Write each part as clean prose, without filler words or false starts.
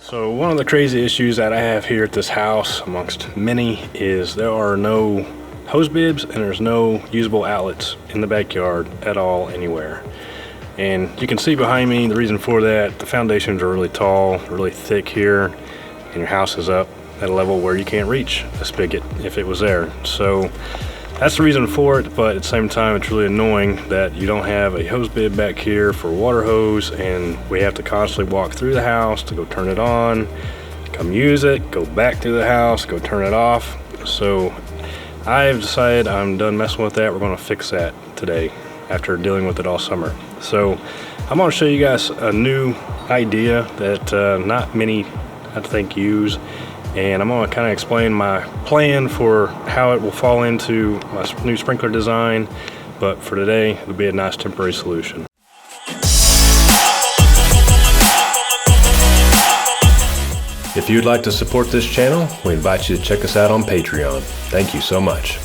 So one of the crazy issues that I have here at this house, amongst many, is there are no hose bibs and there's no usable outlets in the backyard at all anywhere. And you can see behind me the reason for that. The foundations are really tall, really thick here, and your house is up at a level where you can't reach a spigot if it was there. So that's the reason for it, but at the same time it's really annoying that you don't have a hose bib back here for water hose, and we have to constantly walk through the house to go turn it on, come use it, go back through the house, go turn it off. So I've decided I'm done messing with that. We're going to fix that today after dealing with it all summer. So I'm going to show you guys a new idea that not many, I think, use. And I'm going to kind of explain my plan for how it will fall into my new sprinkler design, but for today it'll be a nice temporary solution. If you'd like to support this channel, we invite you to check us out on Patreon. Thank you so much.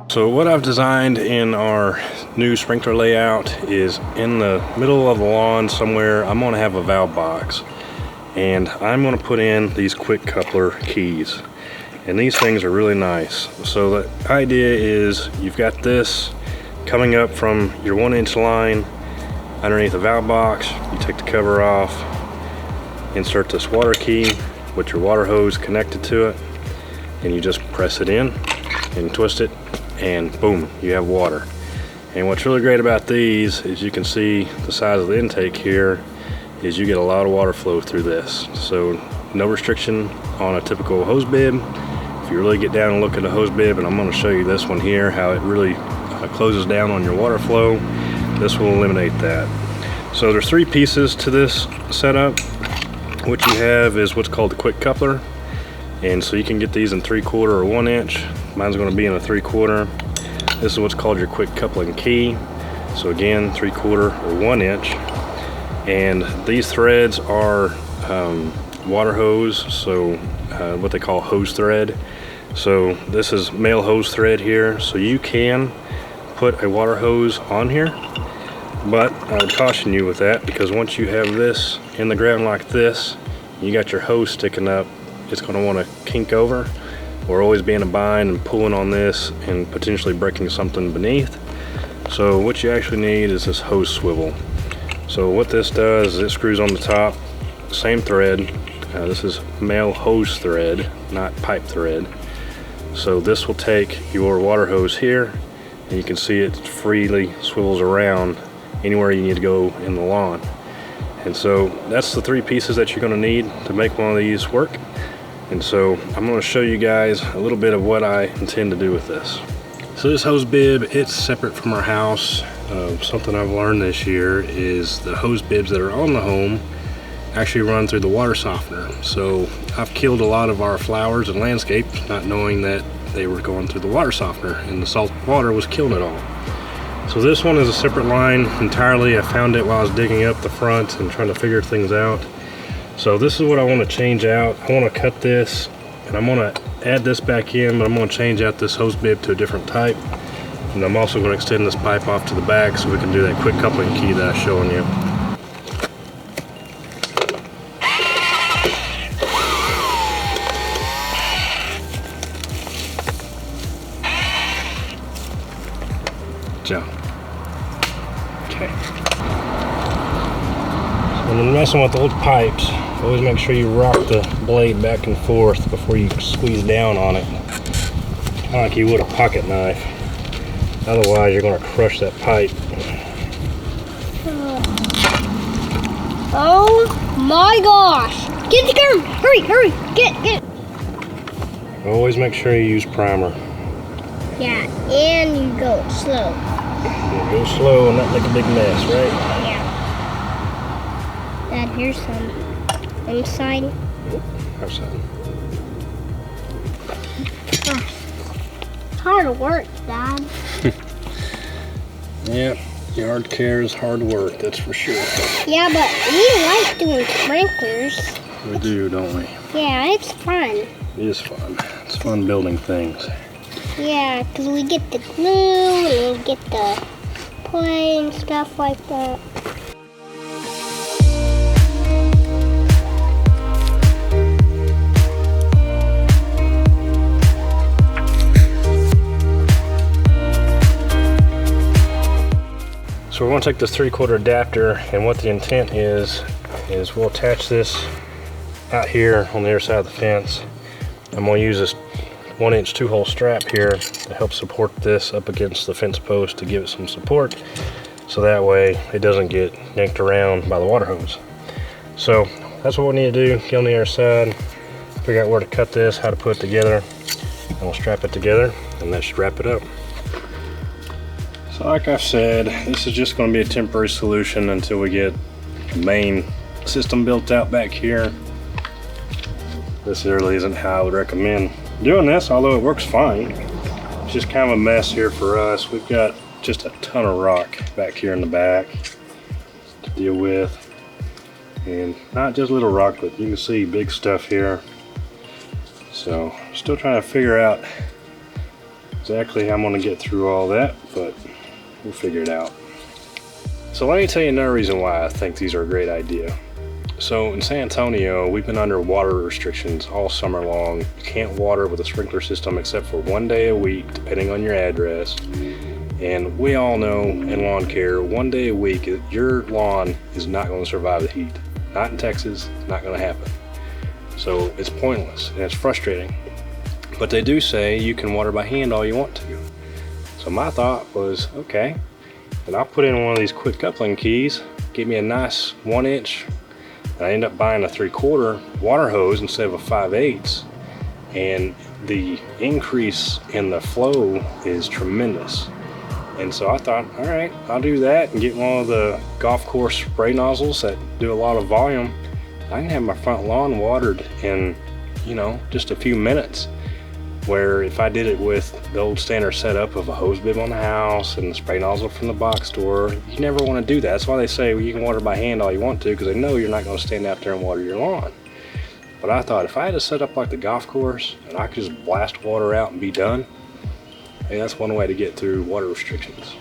So what I've designed in our new sprinkler layout is in the middle of the lawn somewhere. I'm going to have a valve box, and I'm going to put in these quick coupler keys, and these things are really nice. So the idea is you've got this coming up from your 1-inch line underneath the valve box. You take the cover off, insert this water key with your water hose connected to it, and you just press it in and twist it, and boom, you have water. And what's really great about these is you can see the size of the intake here is you get a lot of water flow through this. So no restriction on a typical hose bib. If you really get down and look at a hose bib, and I'm going to show you this one here, how it really closes down on your water flow, this will eliminate that. So there's 3 pieces to this setup. What you have is what's called the quick coupler, and so you can get these in 3/4 or 1 inch. Mine's going to be in a 3/4. This is what's called your quick coupling key. So again, 3/4 or 1 inch. And these threads are water hose, so what they call hose thread. So this is male hose thread here. So you can put a water hose on here, but I would caution you with that, because once you have this in the ground like this, you got your hose sticking up, it's going to want to kink over, or always be in a bind and pulling on this and potentially breaking something beneath. So what you actually need is this hose swivel. So what this does is it screws on the top, same thread. This is male hose thread, not pipe thread. So this will take your water hose here, and you can see it freely swivels around anywhere you need to go in the lawn. And so that's the 3 pieces that you're going to need to make one of these work. And so I'm going to show you guys a little bit of what I intend to do with this. So this hose bib, it's separate from our house. Something I've learned this year is the hose bibs that are on the home actually run through the water softener. So I've killed a lot of our flowers and landscapes not knowing that they were going through the water softener, and the salt water was killing it all. So this one is a separate line entirely. I found it while I was digging up the front and trying to figure things out. So this is what I want to change out. I want to cut this, and I'm going to add this back in, but I'm going to change out this hose bib to a different type. And I'm also going to extend this pipe off to the back so we can do that quick coupling key that I was showing you. Okay. When you're messing with old pipes, always make sure you rock the blade back and forth before you squeeze down on it, kind of like you would a pocket knife. Otherwise, you're going to crush that pipe. Oh my gosh! Get the gun! Hurry, hurry! Get it! Always make sure you use primer. Yeah, and you go slow. Yeah, go slow and not make a big mess, right? Yeah. Dad, here's some inside. Have some. It's hard work, Dad. Yeah, yard care is hard work, that's for sure. Yeah, but we like doing sprinklers. We do, don't we? Yeah, it's fun. It is fun. It's fun building things. Yeah, because we get the glue and we get the play and stuff like that. So we're going to take this 3/4 adapter, and what the intent is we'll attach this out here on the other side of the fence. I'm going to use this 1-inch 2-hole strap here to help support this up against the fence post to give it some support, so that way it doesn't get yanked around by the water hose. So that's what we need to do. Get on the other side, figure out where to cut this, how to put it together, and we'll strap it together, and that should wrap it up. So like I've said, this is just going to be a temporary solution until we get the main system built out back here. This really isn't how I would recommend doing this, although it works fine. It's just kind of a mess here for us. We've got just a ton of rock back here in the back to deal with. And not just little rock, but you can see big stuff here. So still trying to figure out exactly how I'm going to get through all that, but we'll figure it out. So let me tell you another reason why I think these are a great idea. So in San Antonio, we've been under water restrictions all summer long. You can't water with a sprinkler system except for 1 day a week, depending on your address. And we all know in lawn care, 1 day a week, your lawn is not going to survive the heat. Not in Texas, it's not going to happen. So it's pointless and it's frustrating. But they do say you can water by hand all you want to. So my thought was, okay, and I'll put in one of these quick coupling keys, give me a nice 1-inch, and I end up buying a 3/4 water hose instead of a 5/8, and the increase in the flow is tremendous. And so I thought, all right, I'll do that and get one of the golf course spray nozzles that do a lot of volume. I can have my front lawn watered in, just a few minutes. Where if I did it with the old standard setup of a hose bib on the house and the spray nozzle from the box store, you never want to do that. That's why they say, well, you can water by hand all you want to, because they know you're not going to stand out there and water your lawn. But I thought if I had a setup like the golf course and I could just blast water out and be done, hey, that's one way to get through water restrictions.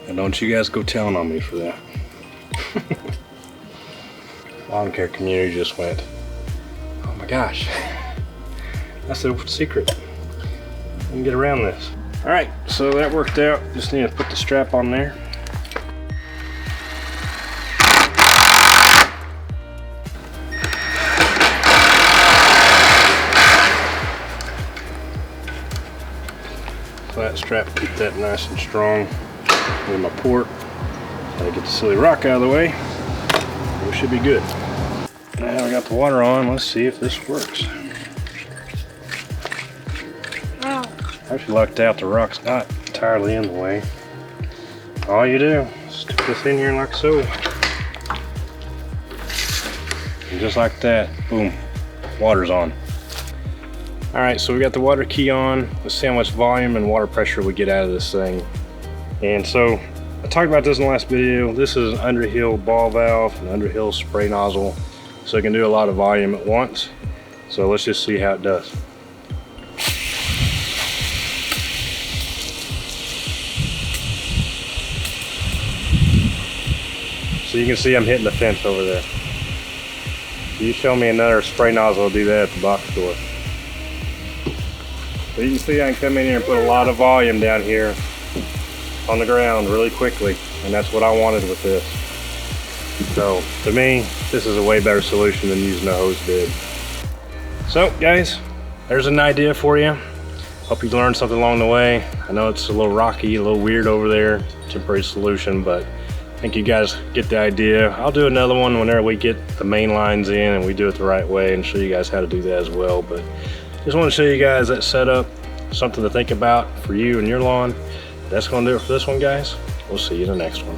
And don't you guys go telling on me for that. Lawn care community just went, oh my gosh. That's the secret. We can get around this. All right, so that worked out. Just need to put the strap on there. Flat strap, keep that nice and strong with my port. Gotta get the silly rock out of the way. We should be good. Now we got the water on. Let's see if this works. Actually lucked out, the rock's not entirely in the way. All you do is stick this in here like so. And just like that, boom, water's on. All right, so we got the water key on. Let's see how much volume and water pressure we get out of this thing. And so I talked about this in the last video. This is an Underhill ball valve, an Underhill spray nozzle. So it can do a lot of volume at once. So let's just see how it does. So you can see I'm hitting the fence over there. You show me another spray nozzle, I'll do that at the box store. So you can see I can come in here and put a lot of volume down here on the ground really quickly, and that's what I wanted with this. So to me, this is a way better solution than using a hose bib. So guys, there's an idea for you. Hope you learned something along the way. I know it's a little rocky, a little weird over there, temporary solution, but I think you guys get the idea. I'll do another one whenever we get the main lines in and we do it the right way, and show you guys how to do that as well. But just want to show you guys that setup, something to think about for you and your lawn. That's going to do it for this one, guys. We'll see you in the next one.